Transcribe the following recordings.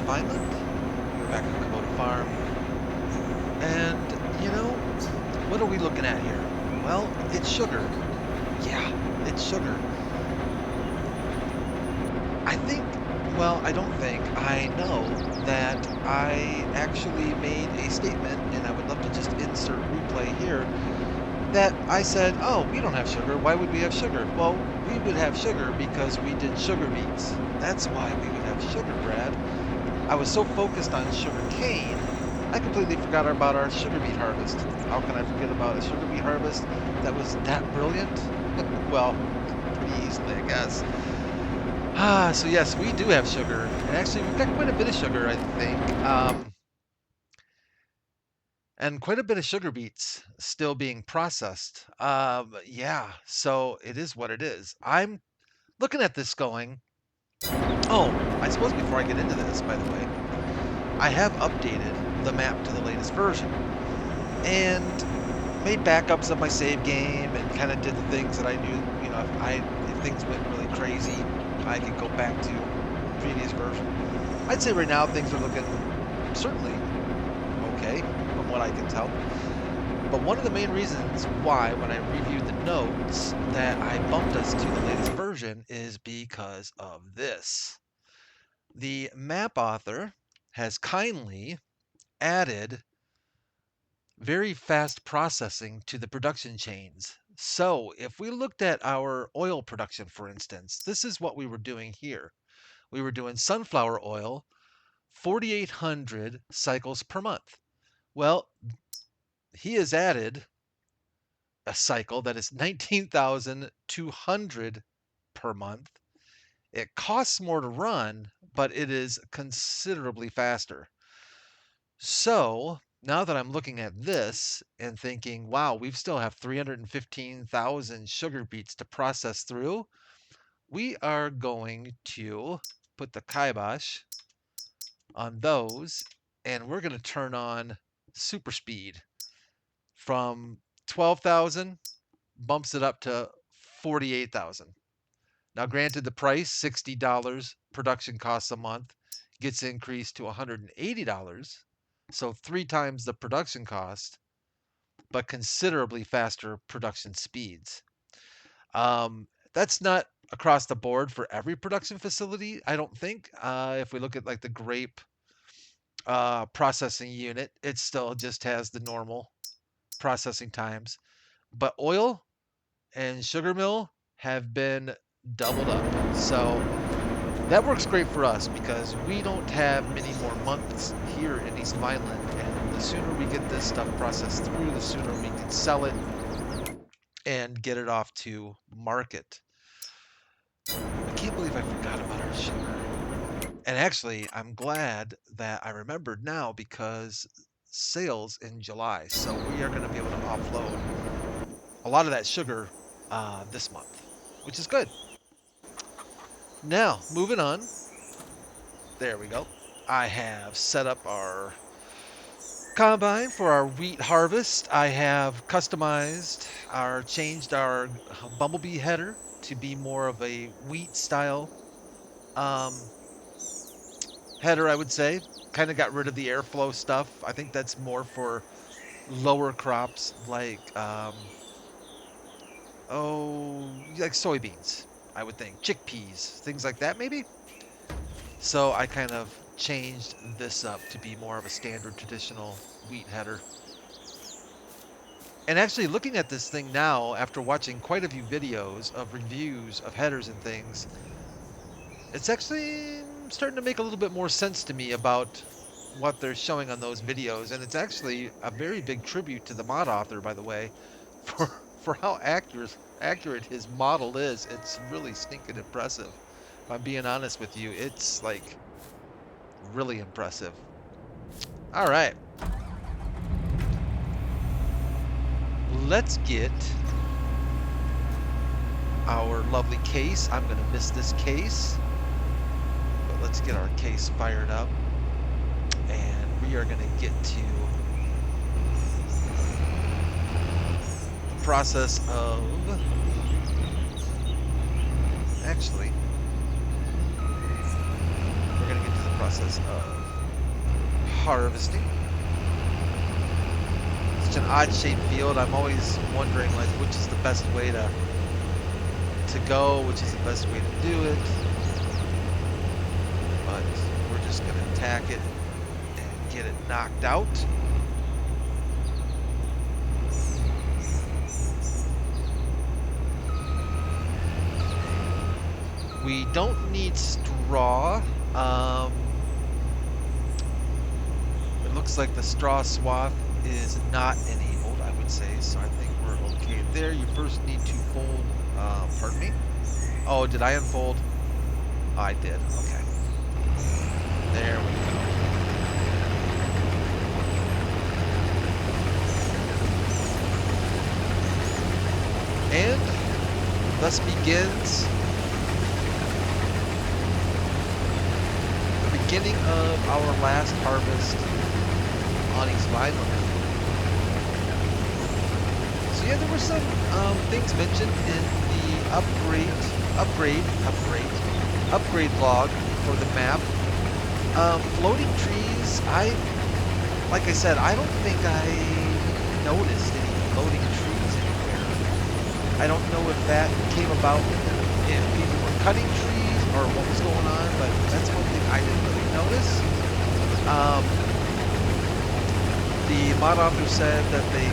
confinement. We're back on Kubota Farm. And, you know, what are we looking at here? Well, it's sugar. Yeah, it's sugar. I don't think, I know that I actually made a statement, and I would love to just insert replay here, that I said, oh, we don't have sugar. Why would we have sugar? Well, we would have sugar because we did sugar beets. That's why we would have sugar, Brad. I was so focused on sugar cane, I completely forgot about our sugar beet harvest. How can I forget about a sugar beet harvest that was that brilliant? Well, pretty easily, I guess. So yes, we do have sugar. And actually, we've got quite a bit of sugar, I think. And quite a bit of sugar beets still being processed. Yeah, so it is what it is. I'm looking at this going, oh, I suppose before I get into this, by the way, I have updated the map to the latest version and made backups of my save game and kind of did the things that I knew, you know, if things went really crazy, I could go back to the previous version. I'd say right now things are looking certainly okay from what I can tell. But one of the main reasons why, when I reviewed the notes, that I bumped us to the latest version is because of this. The map author has kindly added very fast processing to the production chains. So if we looked at our oil production, for instance, this is what we were doing here. We were doing sunflower oil, 4,800 cycles per month. Well, he has added a cycle that is 19,200 per month. It costs more to run, but it is considerably faster. So now that I'm looking at this and thinking, wow, we still have 315,000 sugar beets to process through, we are going to put the kibosh on those, and we're going to turn on super speed from 12,000, bumps it up to 48,000. Now, granted, the price, $60 production costs a month, gets increased to $180. So 3 times the production cost, but considerably faster production speeds. That's not across the board for every production facility, I don't think. If we look at like the grape processing unit, it still just has the normal processing times. But oil and sugar mill have been doubled up. So that works great for us because we don't have many more months here in East Vineland, and the sooner we get this stuff processed through, the sooner we can sell it and get it off to market. I can't believe I forgot about our sugar. And actually, I'm glad that I remembered now because sales in July, so we are going to be able to offload a lot of that sugar this month, which is good. Now, moving on. There we go. I have set up our combine for our wheat harvest. I have changed our bumblebee header to be more of a wheat style header, I would say. Kind of got rid of the airflow stuff. I think that's more for lower crops like like soybeans, I would think. Chickpeas, things like that maybe. So I kind of changed this up to be more of a standard traditional wheat header. And actually looking at this thing now, after watching quite a few videos of reviews of headers and things, it's actually starting to make a little bit more sense to me about what they're showing on those videos. And it's actually a very big tribute to the mod author, by the way, for how accurate his model is. It's really stinking impressive. If I'm being honest with you, it's like really impressive. All right. Let's get our lovely case. I'm going to miss this case, but let's get our case fired up. And we are going to get to the process of, actually, we're going to get to the process of harvesting. Such an odd-shaped field. I'm always wondering, like, which is the best way to go, which is the best way to do it. But we're just gonna attack it and get it knocked out. We don't need straw. It looks like the straw swath is not enabled, I would say, so I think we're okay there. You first need to fold, pardon me? Oh, did I unfold? Oh, I did, okay. There we go. And thus begins the beginning of our last harvest on East Vineland. So yeah, there were some things mentioned in the upgrade log for the map. Floating trees, like I said, I don't think I noticed any floating trees anywhere. I don't know if that came about if people were cutting trees or what was going on, but that's one thing I didn't really notice. The mod author said that he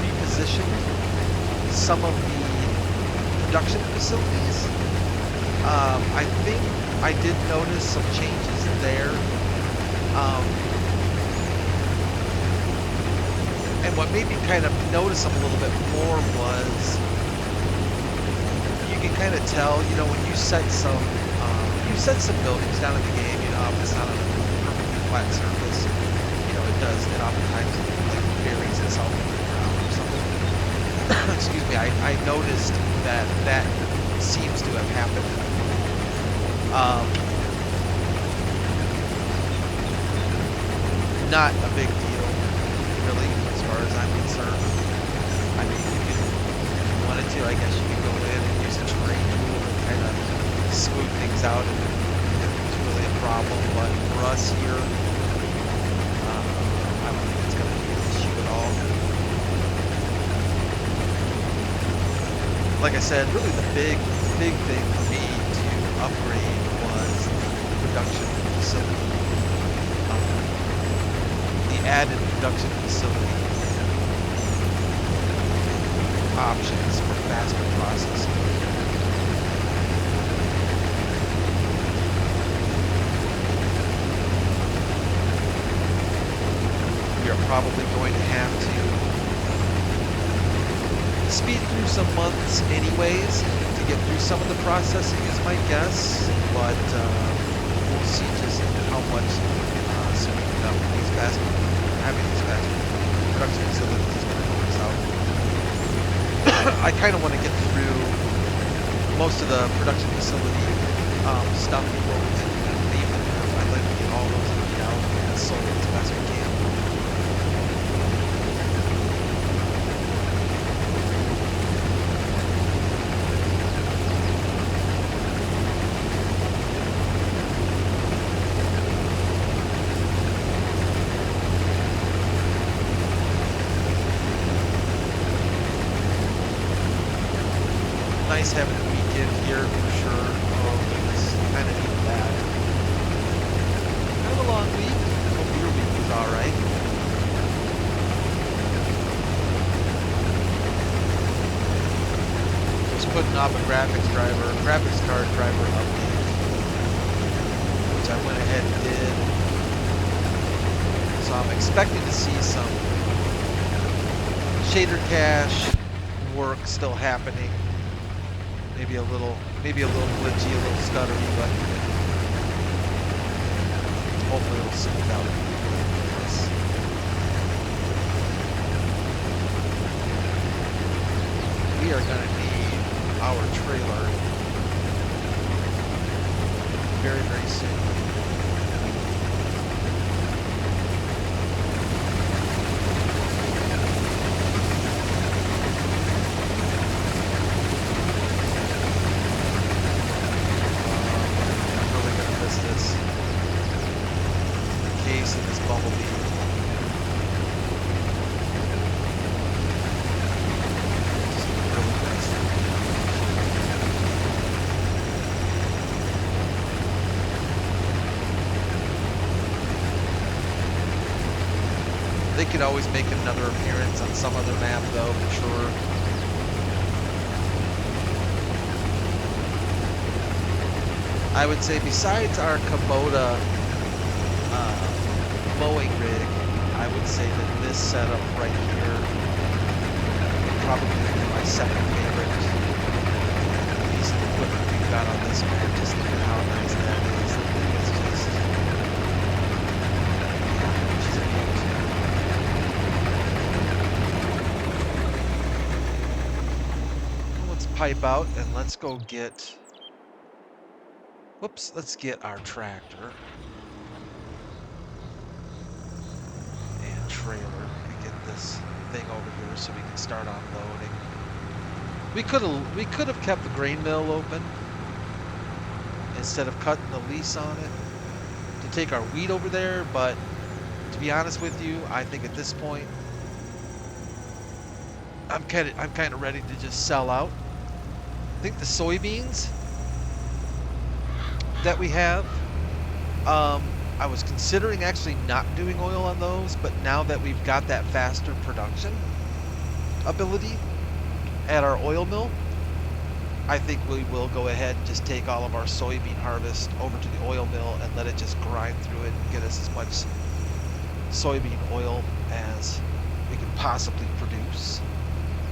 repositioned some of the production facilities. I think I did notice some changes there. And what made me kind of notice them a little bit more was you can kind of tell, you know, when you set some buildings down in the game, you know, if it's not on a perfectly flat surface, you know, it oftentimes like buries itself in the ground or something. Excuse me, I noticed that seems to have happened. Not a big deal, really, as far as I'm concerned. I mean, if you wanted to, I guess you could go in and use a terrain tool and kind of smooth things out if it's really a problem. But for us here, I don't think it's going to be an issue at all. Like I said, really the big thing for me to upgrade was the production facility. The added production facility options for faster processing. We are probably going to have to speed through some months anyways to get through some of the processing is my guess, but we'll see just how much speeding up having these fast production facilities is going to help us out. I kind of want to get through most of the production facility stuff before we leave them. I'd like to get all those emptied out and sold as fast as we can. Nice having a weekend here for sure. Oh goodness, kind of need that. Kind of a long week. Hope your week was alright. Just putting off a graphics card driver update, which I went ahead and did. So I'm expecting to see some shader cache work still happening. Maybe a little glitchy, a little stuttery, but hopefully it'll smooth out. We are going to need our trailer very, very soon. chasing this bumblebee. Really nice. They could always make another appearance on some other map, though, for sure. I would say besides our Kubota mowing rig, I would say that this setup right here would probably be my second favorite piece of equipment we've got on this map. Just look at how nice that is. The thing is just, she's a beaut. Let's pipe out and let's go get, whoops, let's get our tractor and trailer and get this thing over here so we can start unloading. We could have kept the grain mill open instead of cutting the lease on it to take our wheat over there, but to be honest with you, I think at this point I'm kind of ready to just sell out. I think the soybeans that we have, I was considering actually not doing oil on those, but now that we've got that faster production ability at our oil mill, I think we will go ahead and just take all of our soybean harvest over to the oil mill and let it just grind through it and get us as much soybean oil as we can possibly produce.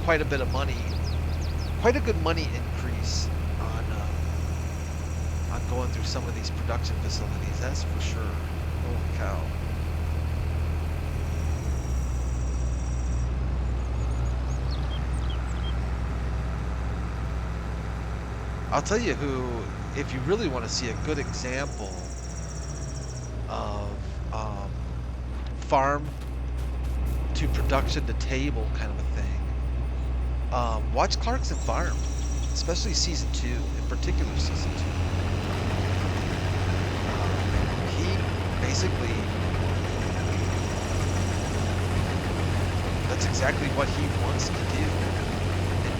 Quite a bit of money, quite a good money increase on going through some of these production facilities, that's for sure. Holy cow. I'll tell you who, if you really want to see a good example of farm to production to table kind of a thing, watch Clarkson Farm, especially season 2, in particular season 2. He basically, that's exactly what he wants to do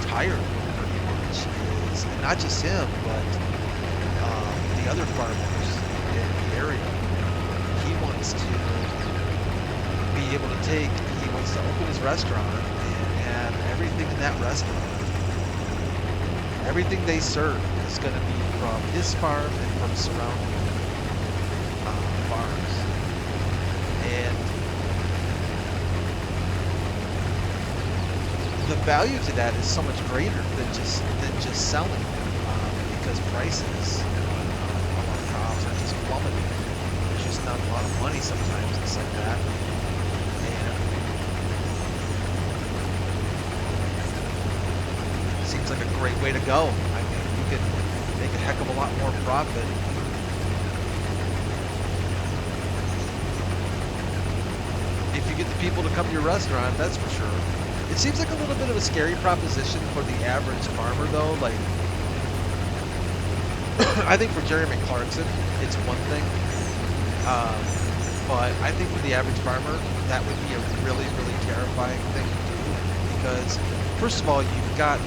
entirely, pretty much, is, and not just him, but the other farmers in the area. He wants to be able to he wants to open his restaurant and have everything in that restaurant, everything they serve is going to be from his farm and from surrounding farms. And the value to that is so much greater than just selling, because prices of our crops are just plummeting. There's just not a lot of money sometimes and stuff like that. And it seems like a great way to go. I mean, you could make a heck of a lot more profit if you get the people to come to your restaurant, that's for sure. It seems like a little bit of a scary proposition for the average farmer, though. Like, I think for Jeremy Clarkson, it's one thing. But I think for the average farmer, that would be a really, really terrifying thing to do. Because, first of all, you've got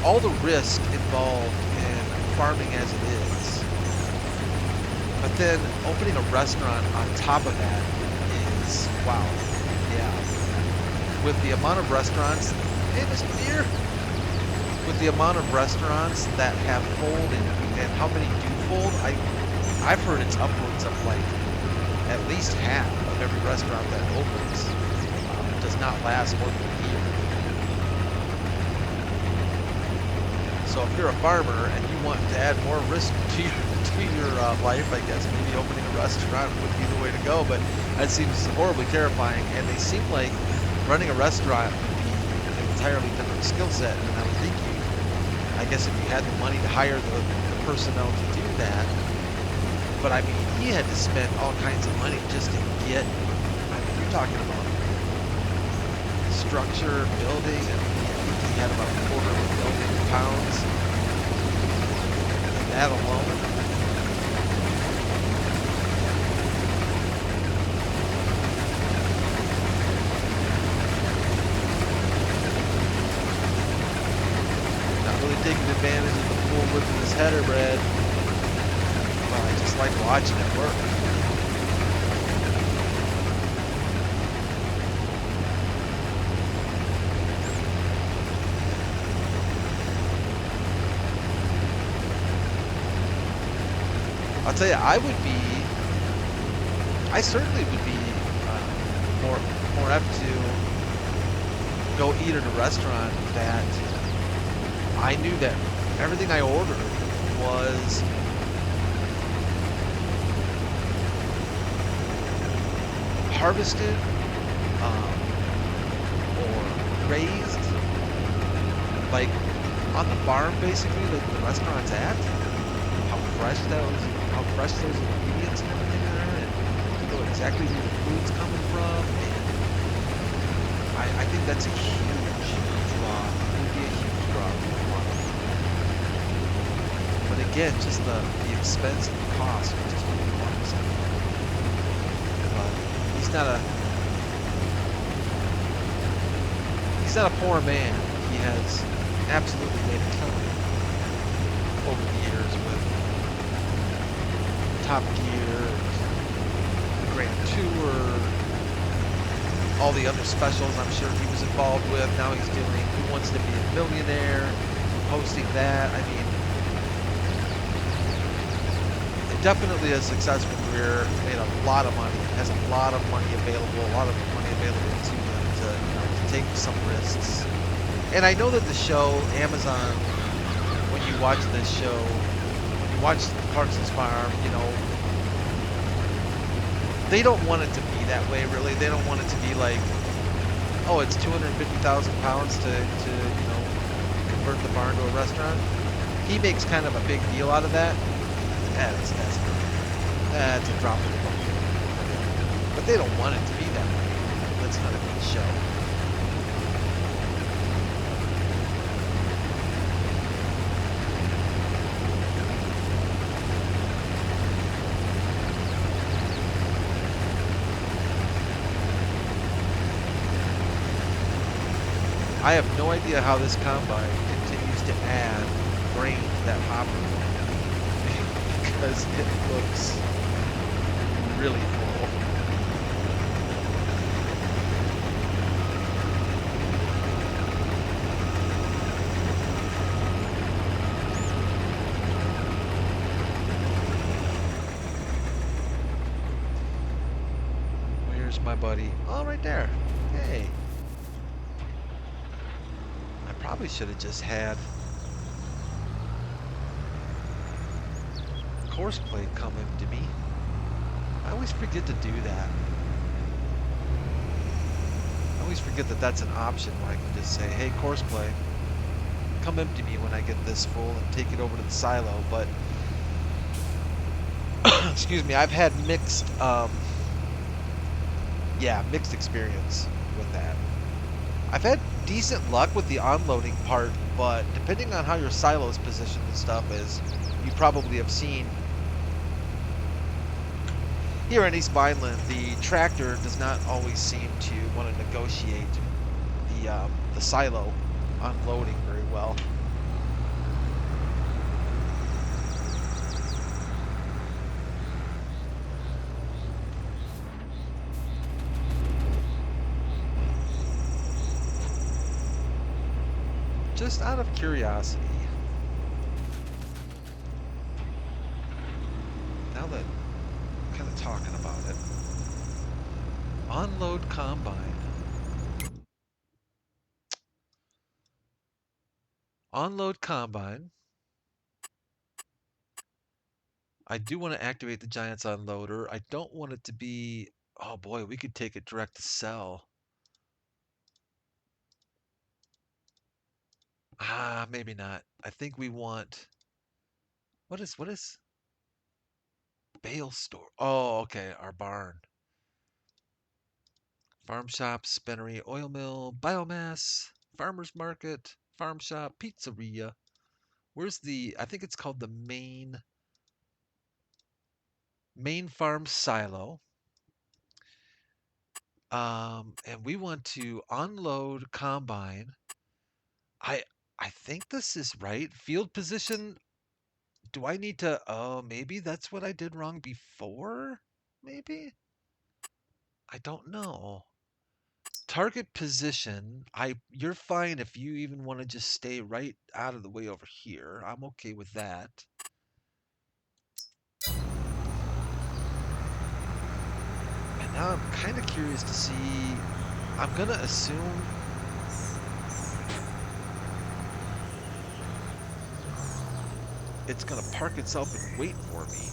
all the risk involved in farming as it is. But then opening a restaurant on top of that is, wow, yeah. With the amount of restaurants, hey, Mr. Deer, with the amount of restaurants that have folded and how many do fold, I've heard it's upwards of like at least half of every restaurant that opens does not last more than a year. So if you're a farmer and you want to add more risk to your life, I guess maybe opening a restaurant would be the way to go. But that seems horribly terrifying, and they seem like running a restaurant would be an entirely different skill set. And I would think I guess if you had the money to hire the personnel to do that. But I mean, he had to spend all kinds of money just to get, I mean, you're talking about structure, building, and he had about £250,000 that alone. bread, but I just like watching it work. I'll tell you, I certainly would be more apt to go eat at a restaurant that I knew that everything I ordered was harvested or raised, like on the farm, basically, like the restaurant's at. How fresh those ingredients and everything are, and to know exactly where the food's coming from. And I think that's a huge draw. It would be a huge draw for one. But again, just the expense and the cost would just be enormous. But he's not a poor man. He has absolutely made a killing over the years with Top Gear, the Grand Tour, all the other specials I'm sure he was involved with. Now he's doing Who Wants to Be a Millionaire, hosting that. I mean, definitely a successful career, made a lot of money, has a lot of money available, to him to take some risks. And I know that the show, Amazon, when you watch this show, when you watch Clarkson's Farm, they don't want it to be that way, really. They don't want it to be like, oh, it's 250,000 pounds to convert the barn to a restaurant. He makes kind of a big deal out of that. That's a drop in the bucket. But they don't want it to be that way. That's not a good show. I have no idea how this combine continues to add grain to that hopper because it looks really full. Where's my buddy? Oh, right there. Hey. Probably should have just had course plate come into me. I always forget to do that. I always forget that that's an option where I can just say, hey, course play, come empty me when I get this full and take it over to the silo. But excuse me, I've had mixed experience with that. I've had decent luck with the onloading part, but depending on how your silo's positioned and stuff, as you probably have seen here in East Vineland, the TrackIr does not always seem to want to negotiate the silo unloading very well. Just out of curiosity, now that I'm kind of talking about it, unload combine. Unload combine. I do want to activate the Giants unloader. I don't want it to be, oh boy, we could take it direct to sell. Maybe not. I think we want, what is bale store? Oh, okay, our barn. Farm shop, spinnery, oil mill, biomass, farmer's market, farm shop, pizzeria. Where's I think it's called the main farm silo. And we want to unload combine. I think this is right. Field position do I need to, oh, maybe that's what I did wrong before? Maybe? I don't know. Target position, you're fine if you even want to just stay right out of the way over here. I'm okay with that. And now I'm kind of curious to see, I'm going to assume it's going to park itself and wait for me.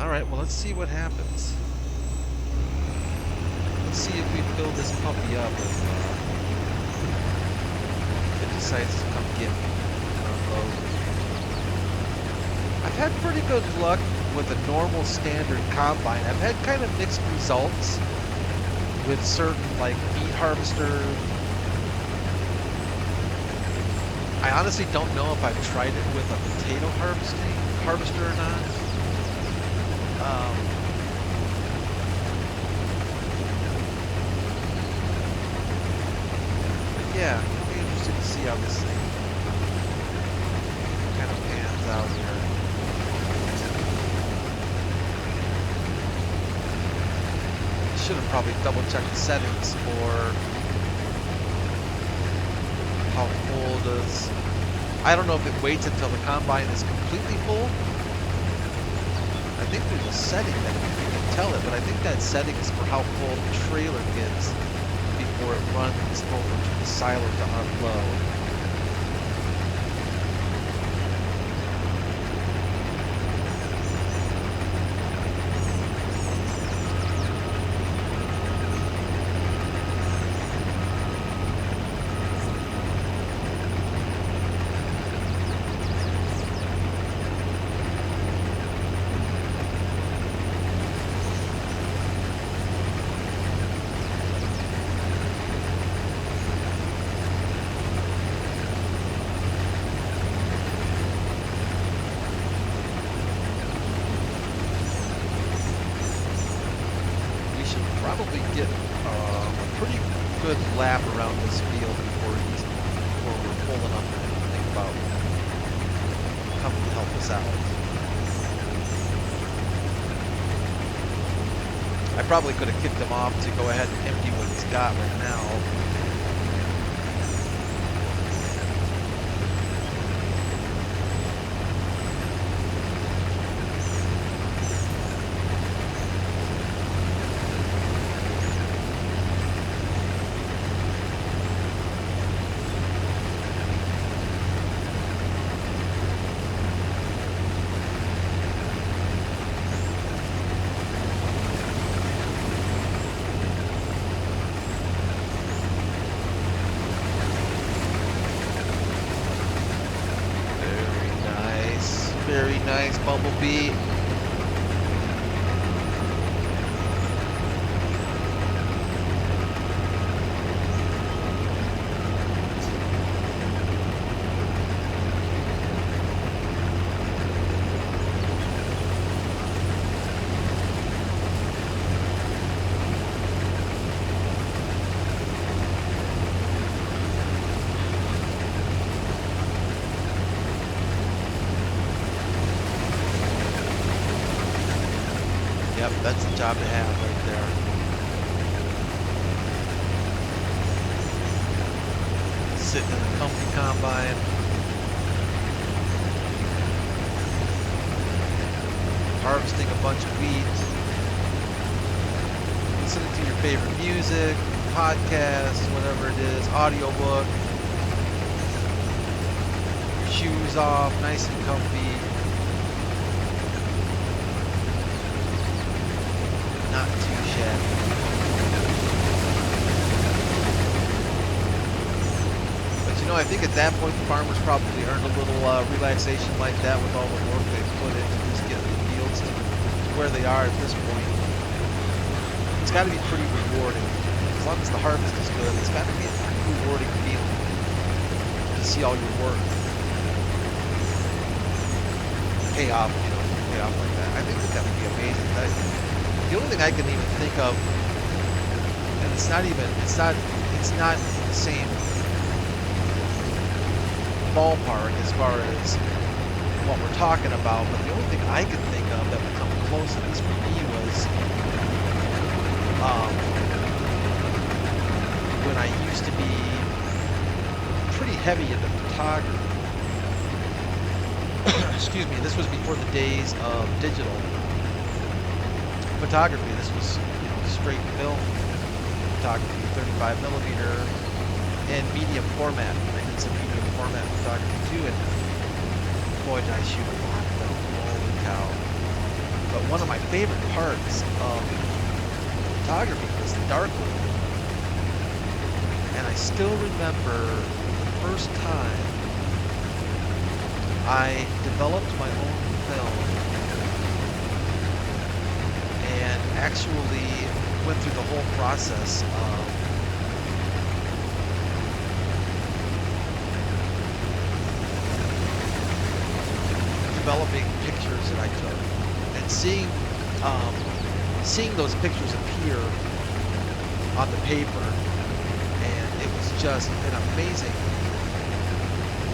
All right, well, let's see what happens. Let's see if we fill this puppy up and it decides to come get me. I've had pretty good luck with a normal standard combine. I've had kind of mixed results with certain like meat harvester. I honestly don't know if I've tried it with a potato harvester or not. Yeah, it'll be interesting to see how this thing kind of pans out here. Should have probably double checked the settings for how full does. I don't know if it waits until the combine is completely full. I think there's a setting that you can tell it, but I think that setting is for how full the trailer gets before it runs over to the silo to unload. Probably get a pretty good lap around this field before we're pulling up and think about coming to help us out. I probably could have kicked him off to go ahead and empty what he's got right now. Very nice, Bumblebee. Yep, that's the job to have right there. Sitting in a comfy combine. Harvesting a bunch of wheat. Listening to your favorite music, podcast, whatever it is, audiobook. Shoes off, nice and comfy. Not too shabby. But you know, I think at that point the farmers probably earned a little relaxation like that with all the work they've put into just getting the fields to where they are at this point. It's got to be pretty rewarding. As long as the harvest is good, it's got to be a pretty rewarding feeling to see all your work pay off, pay off like that. I think that would be amazing. The only thing I can even think of, and it's not the same ballpark as far as what we're talking about, but the only thing I could think of that would come close, at least for me, was when I used to be pretty heavy into photography. Excuse me, this was before the days of digital photography. This was, you know, straight film photography, 35 millimeter, and medium format. I did some medium format photography too, and boy, did I shoot a lot of film. Holy cow. But one of my favorite parts of photography was the darkroom. And I still remember the first time I developed my own film and actually went through the whole process of developing pictures that I took and seeing those pictures appear on the paper, and it was just an amazing,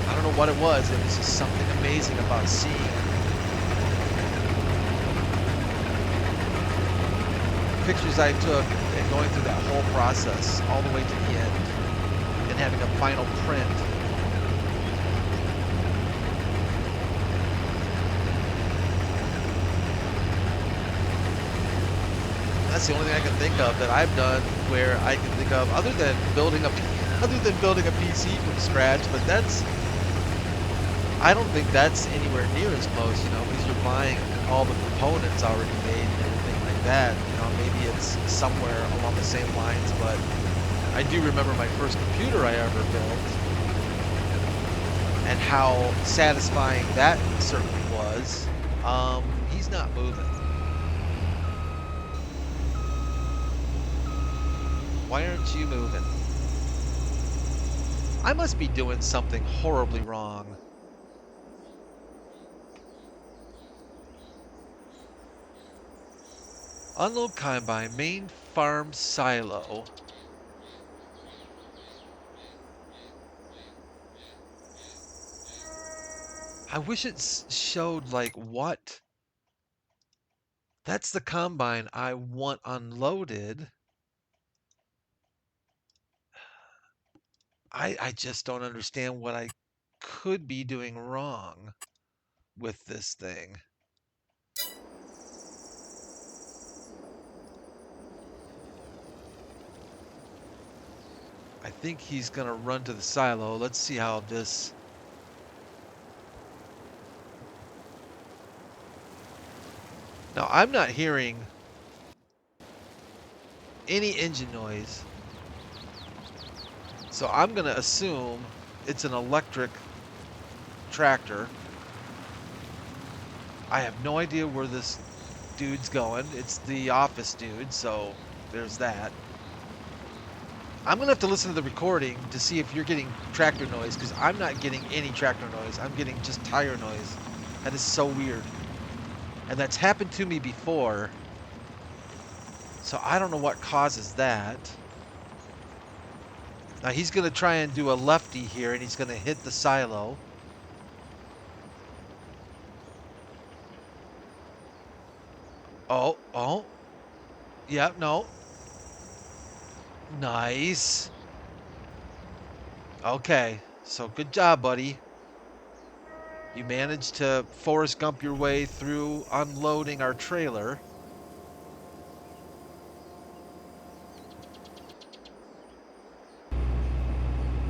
I don't know what it was just something amazing about seeing pictures I took and going through that whole process all the way to the end and having a final print. That's the only thing I can think of that I've done where I can think of other than building a PC from scratch, but I don't think that's anywhere near as close, you know, because you're buying all the components already made and everything like that. You know, maybe it's somewhere along the same lines, but I do remember my first computer I ever built and how satisfying that certainly was. He's not moving. Why aren't you moving? I must be doing something horribly wrong. Unload combine, main farm silo. I wish it showed like what. That's the combine I want unloaded. I just don't understand what I could be doing wrong with this thing. I think he's gonna run to the silo. Let's see how this. Now I'm not hearing any engine noise, so I'm gonna assume it's an electric tractor. I have no idea where this dude's going. It's the office dude, so there's that. I'm gonna have to listen to the recording to see if you're getting tractor noise, because I'm not getting any tractor noise. I'm getting just tire noise. That is so weird. And that's happened to me before. So I don't know what causes that. Now he's gonna try and do a lefty here, and he's gonna hit the silo. Oh. Yep, no. Nice. Okay, so good job, buddy. You managed to Forrest Gump your way through unloading our trailer.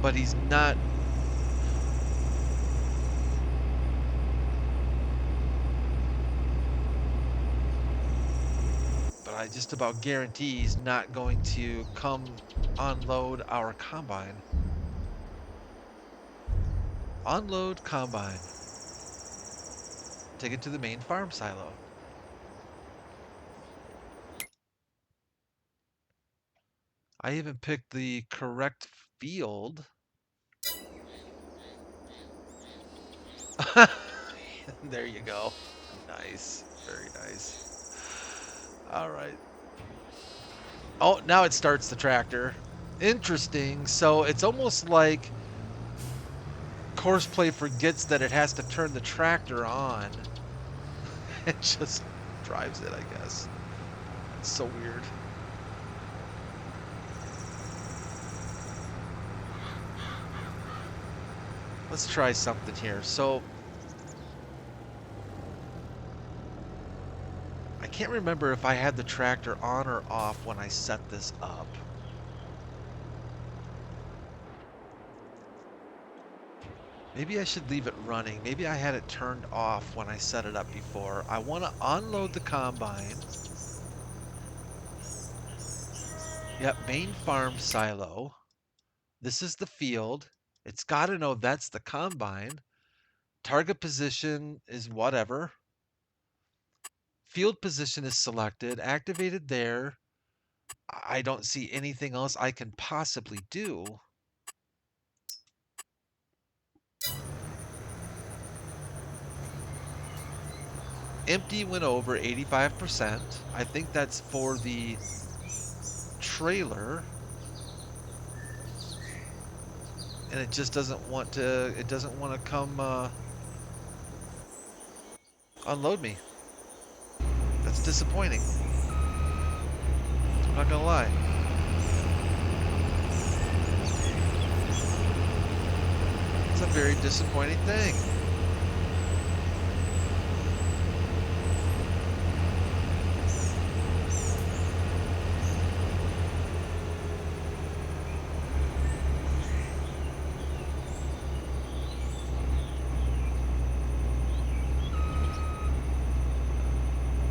But he's not. But I just about guarantee he's not going to come unload our combine. Unload combine. Take it to the main farm silo. I even picked the correct field. There you go. Nice. Very nice. All right. Oh, now it starts the tractor. Interesting. So it's almost like Courseplay forgets that it has to turn the tractor on. It just drives it, I guess. It's so weird. Let's try something here. So I can't remember if I had the tractor on or off when I set this up. Maybe I should leave it running. Maybe I had it turned off when I set it up before. I want to unload the combine. Yep, main farm silo. This is the field. It's got to know that's the combine. Target position is whatever. Field position is selected, activated there. I don't see anything else I can possibly do. Empty went over 85%. I think that's for the trailer. And it just doesn't want to, come unload me. That's disappointing. I'm not gonna lie. It's a very disappointing thing.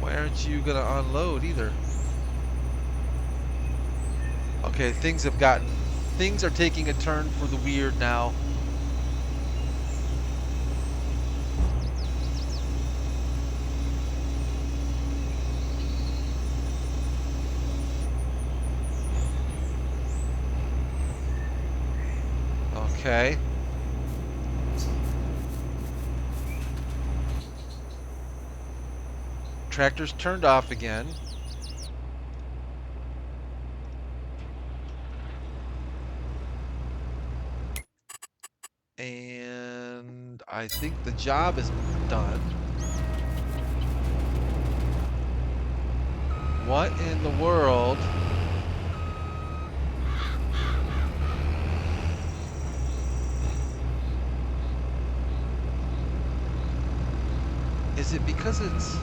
Why aren't you gonna unload either? Okay, things are taking a turn for the weird now. Okay. Tractor's turned off again. And I think the job is done. What in the world? Is it because it's...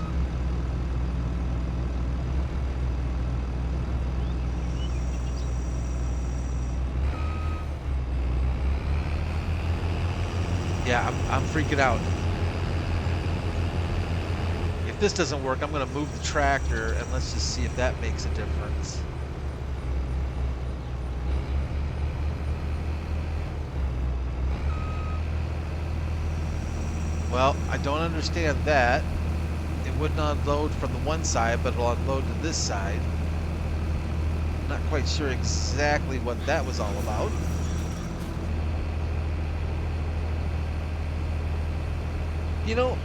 Yeah, I'm freaking out. If this doesn't work, I'm gonna move the tractor and let's just see if that makes a difference. Well, I don't understand that. It wouldn't unload from the one side, but it'll unload to this side. Not quite sure exactly what that was all about. You know,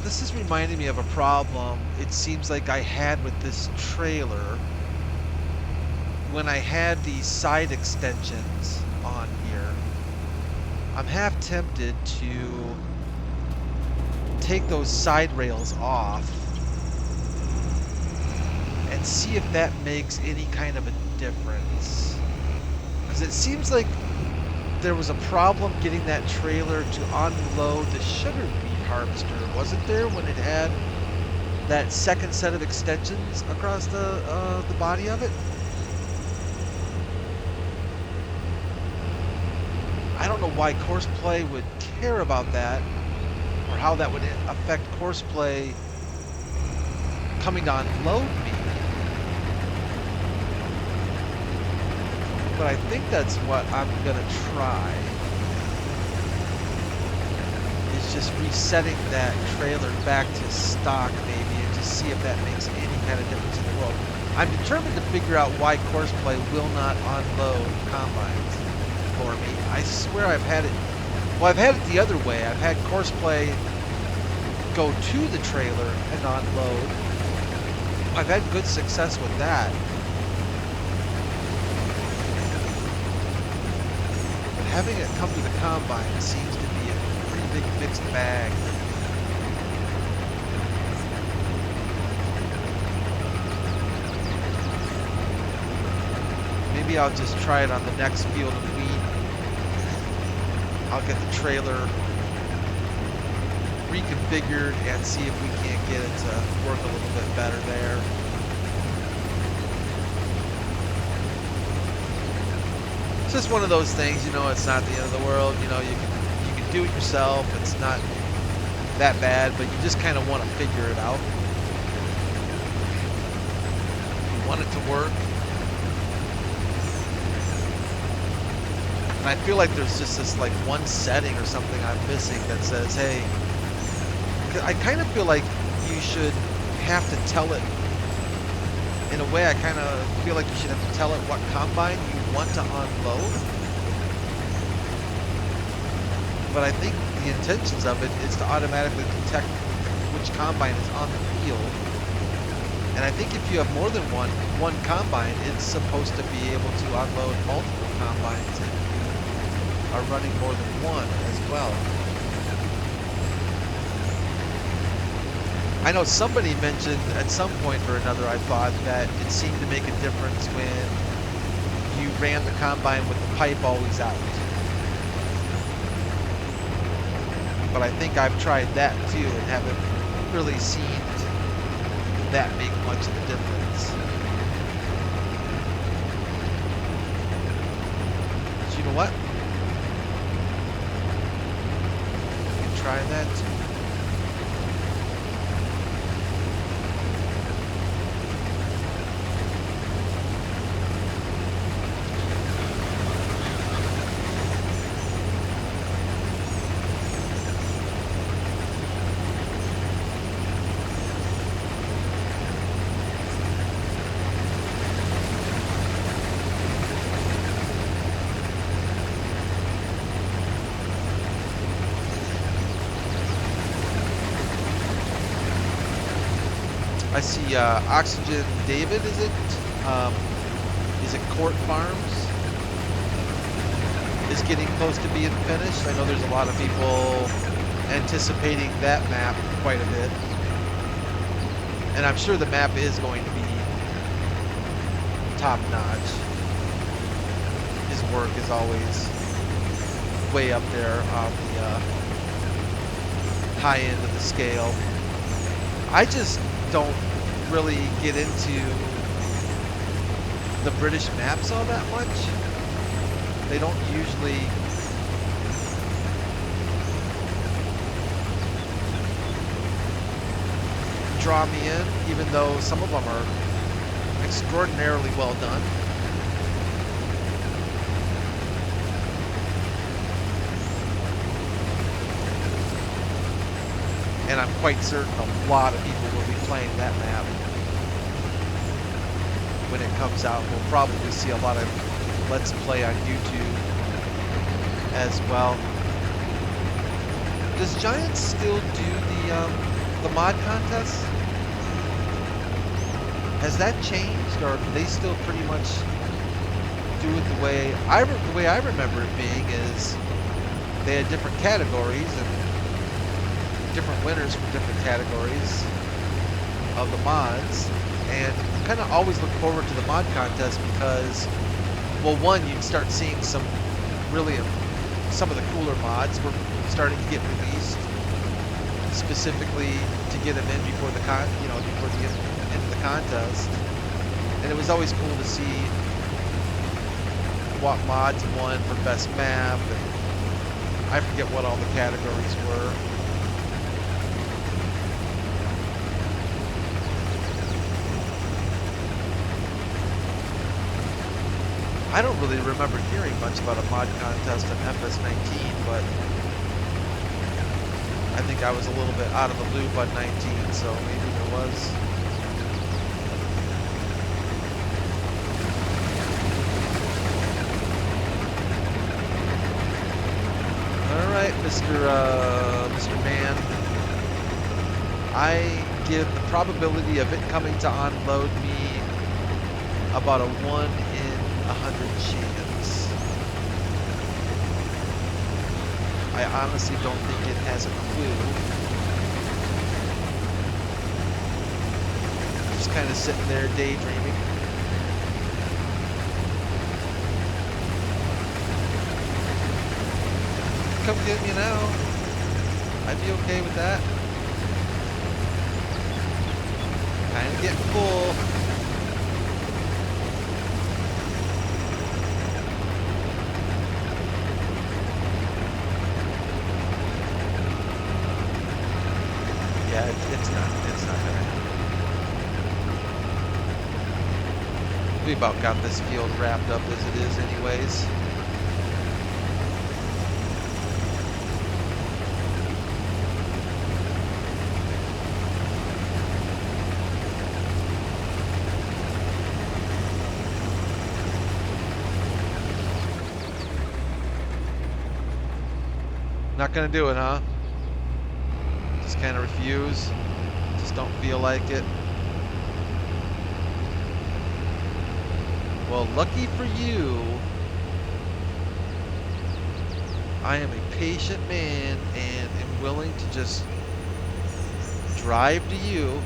this is reminding me of a problem it seems like I had with this trailer when I had these side extensions on here. I'm half tempted to take those side rails off and see if that makes any kind of a difference. Because it seems like there was a problem getting that trailer to unload the sugar beet harvester, wasn't there, when it had that second set of extensions across the body of it? I don't know why Courseplay would care about that, or how that would affect Courseplay coming to unload me. But I think that's what I'm gonna try. Is just resetting that trailer back to stock maybe and just see if that makes any kind of difference in the world. I'm determined to figure out why Courseplay will not unload combines for me. I swear I've had it, well, I've had it the other way. I've had Courseplay go to the trailer and unload. I've had good success with that. having it come to the combine seems to be a pretty big mixed bag. Maybe I'll just try it on the next field of wheat. I'll get the trailer reconfigured and see if we can't get it to work a little bit better there. It's just one of those things, you know, it's not the end of the world, you know, you can do it yourself, it's not that bad, but you just kind of want to figure it out. You want it to work. And I feel like there's just this like one setting or something I'm missing that says, hey, I kind of feel like you should have to tell it, in a way I kind of feel like you should have to tell it what combine you want to unload. But I think the intentions of it is to automatically detect which combine is on the field. And I think if you have more than one combine, it's supposed to be able to unload multiple combines if you are running more than one as well. I know somebody mentioned at some point or another, I thought, that it seemed to make a difference when you ran the combine with the pipe always out. But I think I've tried that too and haven't really seen that make much of a difference. So you know what? You can try that too. I see Oxygen David, is it Court Farms? Is getting close to being finished. I know there's a lot of people anticipating that map quite a bit. And I'm sure the map is going to be top notch. His work is always way up there on the high end of the scale. I just don't really get into the British maps all that much. They don't usually draw me in, even though some of them are extraordinarily well done. And I'm quite certain a lot of people will be playing that map when it comes out. We'll probably see a lot of Let's Play on YouTube as well. Does Giants still do the mod contests? Has that changed, or do they still pretty much do it the way I remember it being? Is they had different categories and different winners for different categories of the mods, and kind of always look forward to the mod contest because, well, one, you'd start seeing some of the cooler mods were starting to get released specifically to get them in before the before the end of the contest, and it was always cool to see what mods won for best map, and I forget what all the categories were. I don't really remember hearing much about a mod contest on FS19, but I think I was a little bit out of the loop on 19, so maybe there was. All right, Mr. Man. I give the probability of it coming to unload me about a 1 in 100 chance. I honestly don't think it has a clue. Just kind of sitting there daydreaming. Come get me now. I'd be okay with that. Kind of getting full. Yeah, it's not gonna happen. We about got this field wrapped up as it is anyways. Not gonna do it, huh? Just kind of refuse. Just don't feel like it. Well, lucky for you, I am a patient man and am willing to just drive to you.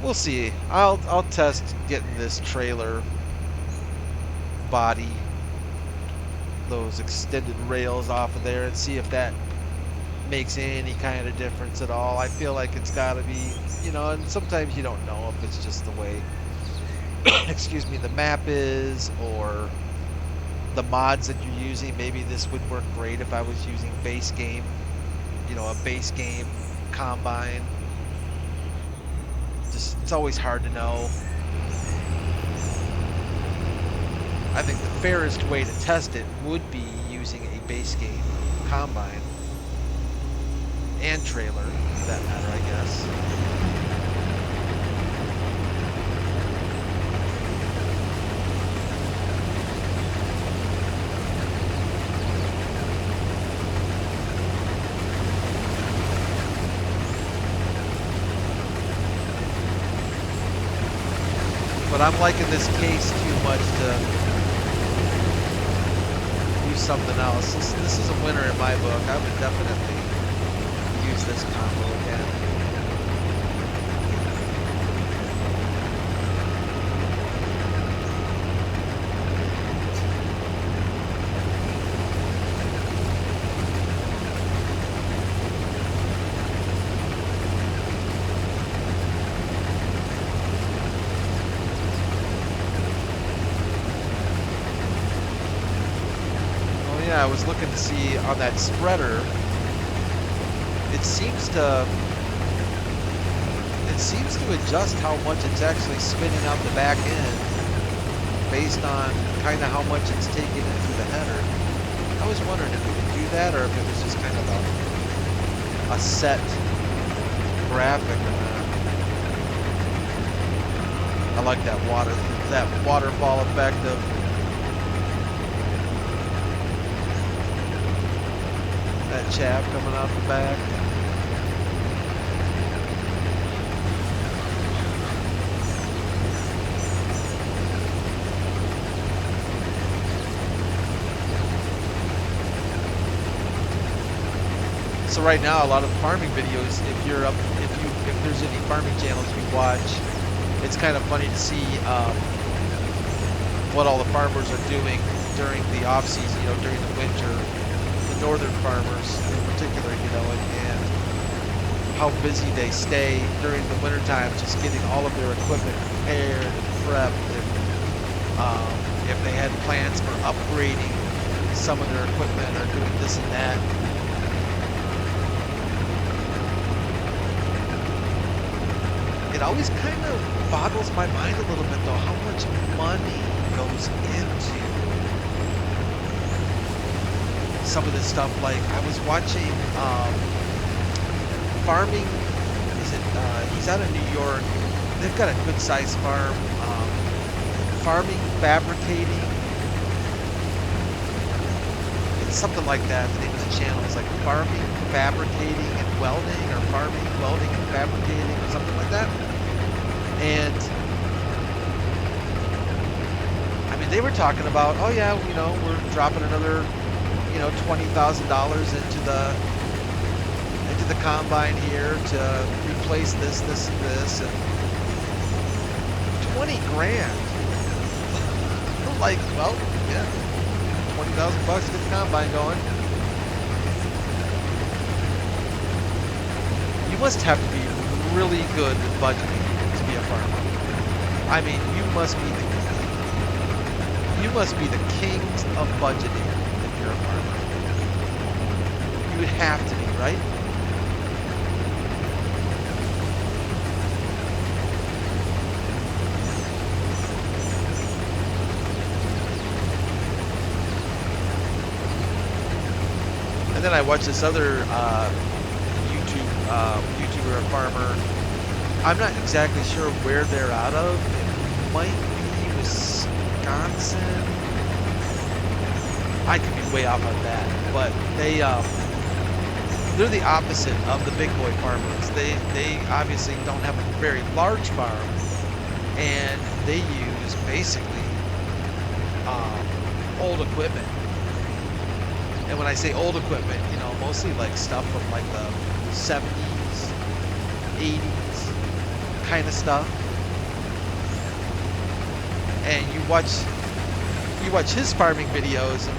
We'll see. I'll test getting this trailer body, those extended rails off of there, and see if that makes any kind of difference at all. I feel like it's got to be, you know, and sometimes you don't know if it's just the way, excuse me, the map is, or the mods that you're using. Maybe this would work great if I was using base game, you know, a base game combine. Just, it's always hard to know. I think the fairest way to test it would be using a base game combine and trailer, for that matter, I guess. But I'm liking this case too much to use something else. This is a winner in my book. I would definitely use this combo again. I was looking to see on that spreader, it seems to adjust how much it's actually spinning out the back end based on kind of how much it's taking into the header. I was wondering if we could do that or if it was just kind of a set graphic or not. I like that waterfall effect of that chaff coming out the back. So right now, a lot of farming videos, if there's any farming channels you watch, it's kind of funny to see what all the farmers are doing during the off season, you know, during the winter. Northern farmers in particular, you know, and how busy they stay during the wintertime, just getting all of their equipment prepared and prepped, and if they had plans for upgrading some of their equipment or doing this and that. It always kind of boggles my mind a little bit, though, how much money goes into some of this stuff. Like I was watching farming, he's out of New York, they've got a good sized farm, farming, fabricating, something like that. The name of the channel is like Farming, Fabricating, and Welding, or Farming, Welding, and Fabricating, or something like that. And I mean, they were talking about, oh yeah, you know, we're dropping another, you know, $20,000 into the combine here to replace this, and this, and 20 grand. I'm like, well, yeah, 20,000 bucks to get the combine going. You must have to be really good with budgeting to be a farmer. I mean, you must be the kings of budgeting if you're a farmer. You would have to be, right? And then I watched this other YouTuber, a farmer. I'm not exactly sure where they're out of. It might be Wisconsin. I could be way off on that, but they're the opposite of the big boy farmers. They obviously don't have a very large farm, and they use basically old equipment. And when I say old equipment, you know, mostly like stuff from like the 70s, 80s kind of stuff. And you watch his farming videos, and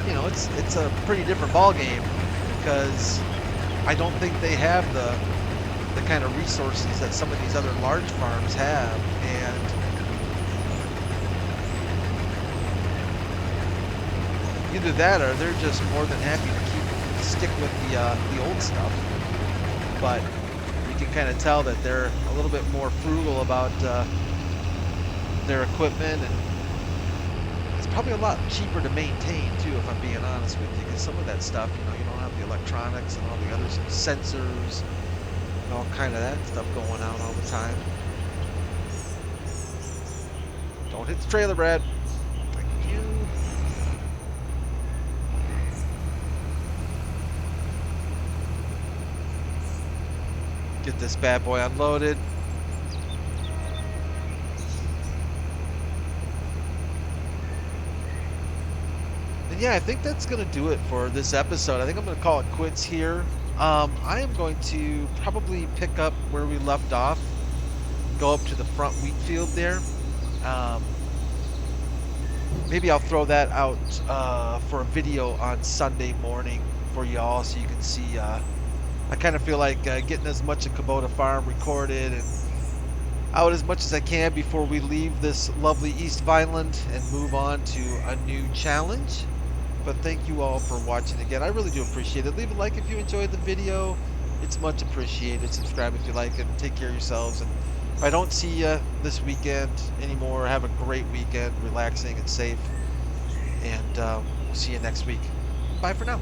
you know, it's a pretty different ball game, because I don't think they have the kind of resources that some of these other large farms have. And either that, or they're just more than happy to stick with the old stuff. But you can kind of tell that they're a little bit more frugal about their equipment, and it's probably a lot cheaper to maintain too, if I'm being honest with you, because some of that stuff, you know, you don't have the electronics and all the other sensors and all kind of that stuff going out all the time. Don't hit the trailer, Brad. Thank you. Get this bad boy unloaded. And yeah, I think that's going to do it for this episode. I think I'm going to call it quits here. I am going to probably pick up where we left off, go up to the front wheat field there. Maybe I'll throw that out for a video on Sunday morning for y'all, so you can see. I kind of feel like getting as much of Kubota Farm recorded and out as much as I can before we leave this lovely East Vineland and move on to a new challenge. But thank you all for watching again. I really do appreciate it. Leave a like if you enjoyed the video. It's much appreciated. Subscribe if you like it. Take care of yourselves. And if I don't see you this weekend anymore, have a great weekend, relaxing and safe. And we'll see you next week. Bye for now.